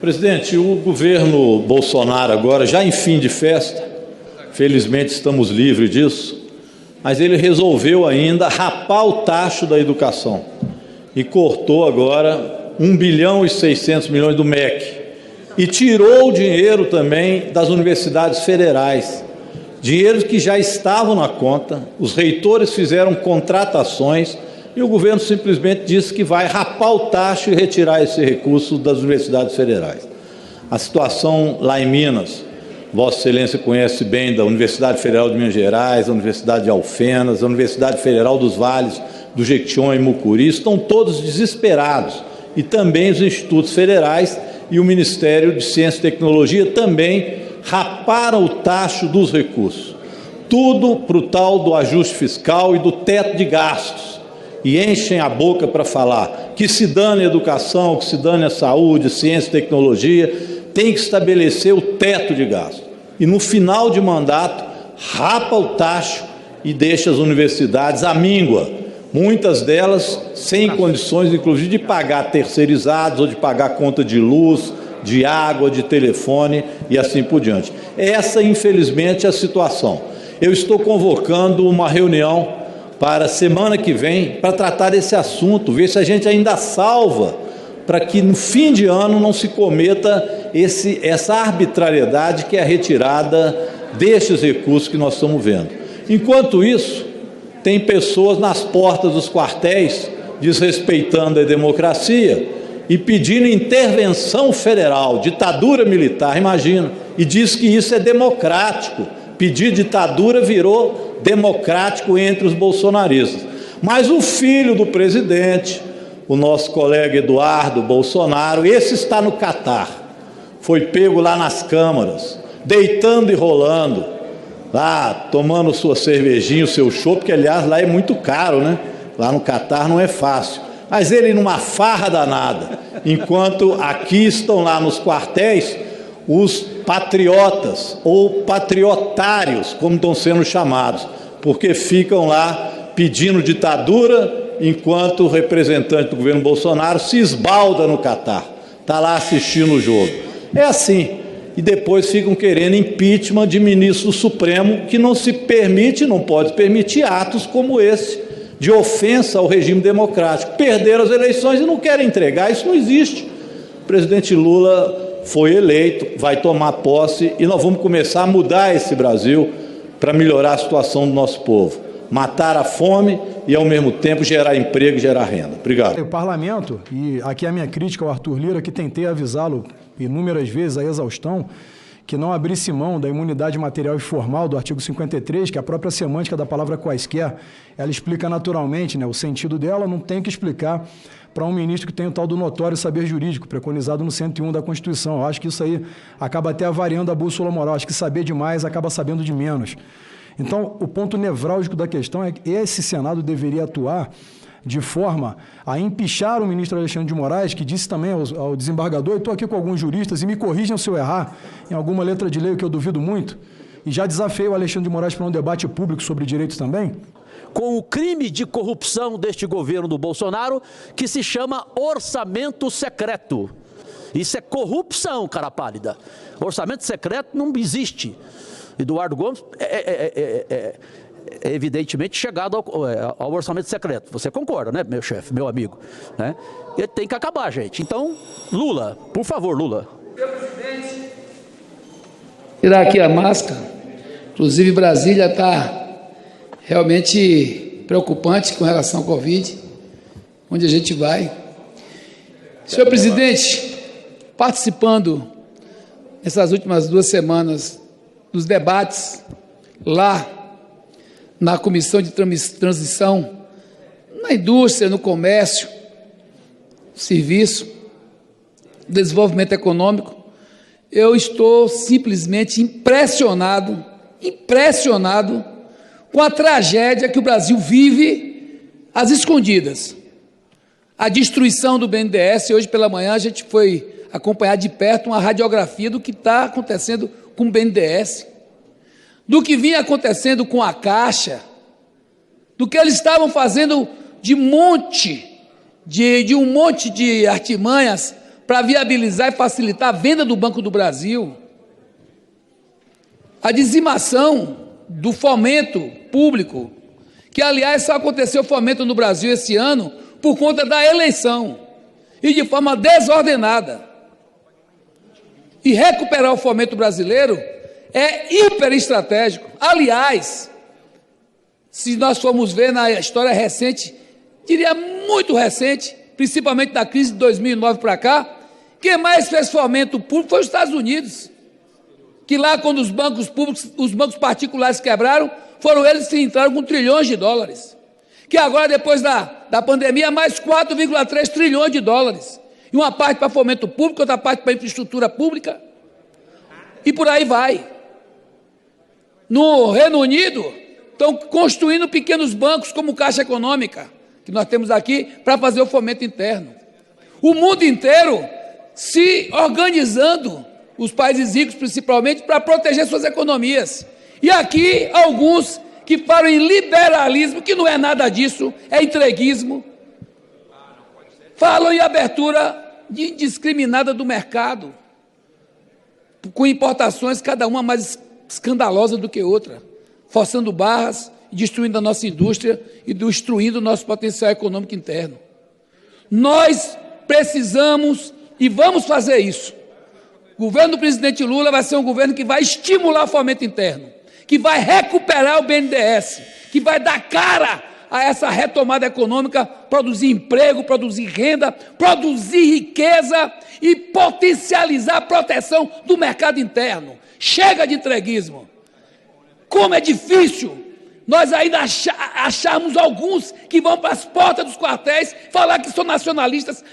Presidente, o governo Bolsonaro agora, já em fim de festa, felizmente estamos livres disso, mas ele resolveu ainda rapar o tacho da educação e cortou agora 1 bilhão e 600 milhões do MEC e tirou o dinheiro também das universidades federais, dinheiros que já estavam na conta, os reitores fizeram contratações e o governo simplesmente disse que vai rapar o tacho e retirar esse recurso das universidades federais. A situação lá em Minas, Vossa Excelência conhece bem da Universidade Federal de Minas Gerais, a Universidade de Alfenas, a Universidade Federal dos Vales do Jequitinhonha e Mucuri, estão todos desesperados. E também os institutos federais e o Ministério de Ciência e Tecnologia também raparam o tacho dos recursos. Tudo para o tal do ajuste fiscal e do teto de gastos. E enchem a boca para falar que se dane a educação, que se dane a saúde, ciência e tecnologia, tem que estabelecer o teto de gasto. E no final de mandato, rapa o tacho e deixa as universidades à míngua, muitas delas sem condições, inclusive, de pagar terceirizados ou de pagar conta de luz, de água, de telefone e assim por diante. Essa, infelizmente, é a situação. Eu estou convocando uma reunião para a semana que vem, para tratar desse assunto, ver se a gente ainda salva, para que no fim de ano não se cometa essa arbitrariedade que é a retirada destes recursos que nós estamos vendo. Enquanto isso, tem pessoas nas portas dos quartéis desrespeitando a democracia e pedindo intervenção federal, ditadura militar, imagina, e diz que isso é democrático. Pedir ditadura virou democrático entre os bolsonaristas. Mas o filho do presidente, o nosso colega Eduardo Bolsonaro, esse está no Catar, foi pego lá nas câmaras, deitando e rolando, lá tomando sua cervejinha, o seu chopp, que aliás lá é muito caro, né? Lá no Catar não é fácil. Mas ele numa farra danada, enquanto aqui estão lá nos quartéis os patriotas ou patriotários, como estão sendo chamados, porque ficam lá pedindo ditadura, enquanto o representante do governo Bolsonaro se esbalda no Catar, está lá assistindo o jogo. É assim, e depois ficam querendo impeachment de ministro do Supremo, que não se permite, não pode permitir atos como esse, de ofensa ao regime democrático. Perderam as eleições e não querem entregar, isso não existe. O presidente Lula foi eleito, vai tomar posse e nós vamos começar a mudar esse Brasil para melhorar a situação do nosso povo. Matar a fome e, ao mesmo tempo, gerar emprego e gerar renda. Obrigado. O parlamento, e aqui a minha crítica ao Arthur Lira, que tentei avisá-lo inúmeras vezes, a exaustão, que não abrisse mão da imunidade material e formal do artigo 53, que a própria semântica da palavra quaisquer, ela explica naturalmente, né, o sentido dela, não tem que explicar para um ministro que tem o tal do notório saber jurídico, preconizado no 101 da Constituição. Eu acho que isso aí acaba até avariando a bússola moral. Acho que saber demais acaba sabendo de menos. Então, o ponto nevrálgico da questão é que esse Senado deveria atuar de forma a empichar o ministro Alexandre de Moraes, que disse também ao desembargador, eu estou aqui com alguns juristas e me corrijam se eu errar em alguma letra de lei, que eu duvido muito, e já desafiei o Alexandre de Moraes para um debate público sobre direitos também, com o crime de corrupção deste governo do Bolsonaro, que se chama orçamento secreto. Isso é corrupção, cara pálida. Orçamento secreto não existe. Eduardo Gomes é evidentemente chegado ao orçamento secreto. Você concorda, né, meu chefe, meu amigo? Né? Ele tem que acabar, gente. Então, Lula, por favor, Lula. Tirar aqui a máscara. Inclusive, Brasília está realmente preocupante com relação ao Covid, onde a gente vai. Senhor presidente, participando nessas últimas 2 semanas dos debates lá na Comissão de Transição, na indústria, no comércio, serviço, desenvolvimento econômico, eu estou simplesmente impressionado com a tragédia que o Brasil vive às escondidas. A destruição do BNDES. Hoje pela manhã a gente foi acompanhar de perto uma radiografia do que está acontecendo com o BNDES, do que vinha acontecendo com a Caixa, do que eles estavam fazendo de um monte de artimanhas para viabilizar e facilitar a venda do Banco do Brasil, a dizimação do fomento público, que, aliás, só aconteceu fomento no Brasil esse ano por conta da eleição e de forma desordenada. E recuperar o fomento brasileiro é hiperestratégico. Aliás, se nós formos ver na história recente, diria muito recente, principalmente da crise de 2009 para cá, quem mais fez fomento público foi os Estados Unidos, que lá, quando os bancos públicos, os bancos particulares quebraram, foram eles que entraram com trilhões de dólares, que agora, depois da pandemia, mais 4,3 trilhões de dólares, e uma parte para fomento público, outra parte para infraestrutura pública, e por aí vai. No Reino Unido, estão construindo pequenos bancos, como Caixa Econômica, que nós temos aqui, para fazer o fomento interno. O mundo inteiro se organizando, os países ricos principalmente, para proteger suas economias. E aqui, alguns que falam em liberalismo, que não é nada disso, é entreguismo, falam em abertura indiscriminada do mercado, com importações, cada uma mais escandalosa do que outra, forçando barras, destruindo a nossa indústria e destruindo o nosso potencial econômico interno. Nós precisamos e vamos fazer isso. O governo do presidente Lula vai ser um governo que vai estimular o fomento interno, que vai recuperar o BNDES, que vai dar cara a essa retomada econômica, produzir emprego, produzir renda, produzir riqueza e potencializar a proteção do mercado interno. Chega de entreguismo. Como é difícil nós ainda acharmos alguns que vão para as portas dos quartéis falar que são nacionalistas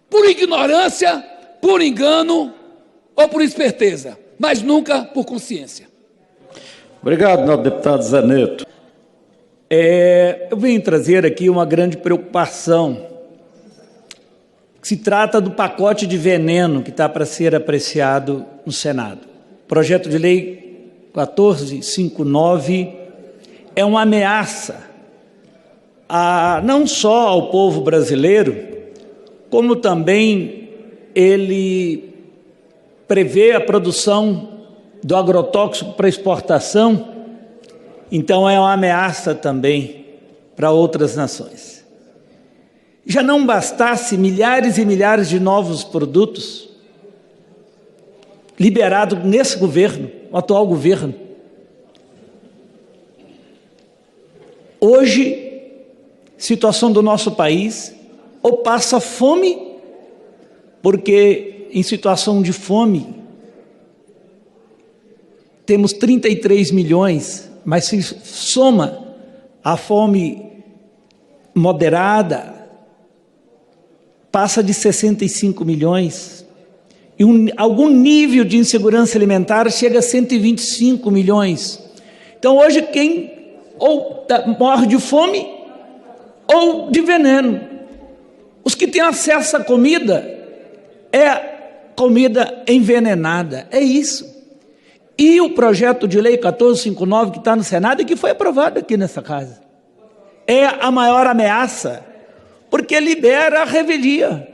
por ignorância, por engano ou por esperteza, mas nunca por consciência. Obrigado, nobre deputado Zaneto. Eu vim trazer aqui uma grande preocupação. Se trata do pacote de veneno que está para ser apreciado no Senado. O projeto de lei 1459 é uma ameaça não só ao povo brasileiro, como também ele prevê a produção do agrotóxico para exportação, então é uma ameaça também para outras nações. Já não bastasse milhares e milhares de novos produtos liberados nesse governo, o atual governo. Hoje, situação do nosso país, ou passa fome, porque em situação de fome temos 33 milhões, mas se soma a fome moderada, passa de 65 milhões, e algum nível de insegurança alimentar chega a 125 milhões. Então hoje quem ou morre de fome ou de veneno. Os que têm acesso à comida é comida envenenada, é isso. E o projeto de lei 1459 que está no Senado e que foi aprovado aqui nessa casa, é a maior ameaça, porque libera a revelia,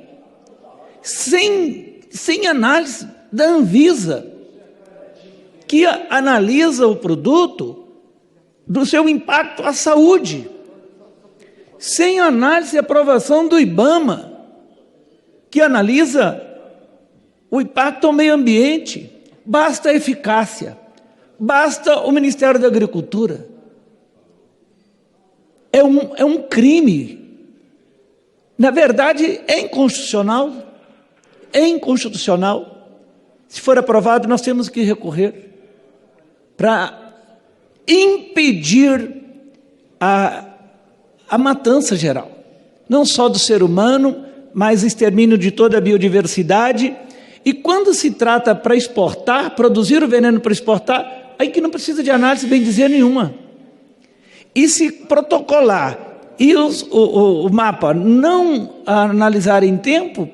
sem análise da Anvisa, que analisa o produto do seu impacto à saúde, sem análise e aprovação do IBAMA, que analisa o impacto ao meio ambiente. Basta a eficácia, basta o Ministério da Agricultura. É um crime. Na verdade, é inconstitucional. É inconstitucional. Se for aprovado, nós temos que recorrer para impedir a matança geral, não só do ser humano, mas extermínio de toda a biodiversidade. E quando se trata para exportar, produzir o veneno para exportar, aí que não precisa de análise, bem dizer, nenhuma. E se protocolar e o mapa não analisar em tempo,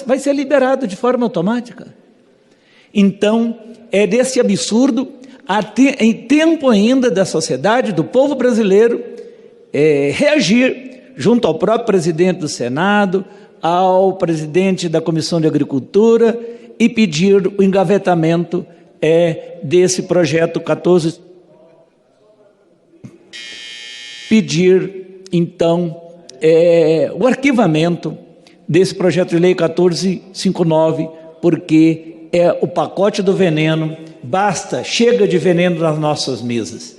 vai ser liberado de forma automática. Então, é desse absurdo, em tempo ainda da sociedade, do povo brasileiro, reagir junto ao próprio presidente do Senado, ao presidente da Comissão de Agricultura e pedir o engavetamento desse projeto 14. Pedir, então, o arquivamento desse projeto de lei 1459, porque é o pacote do veneno, basta, chega de veneno nas nossas mesas.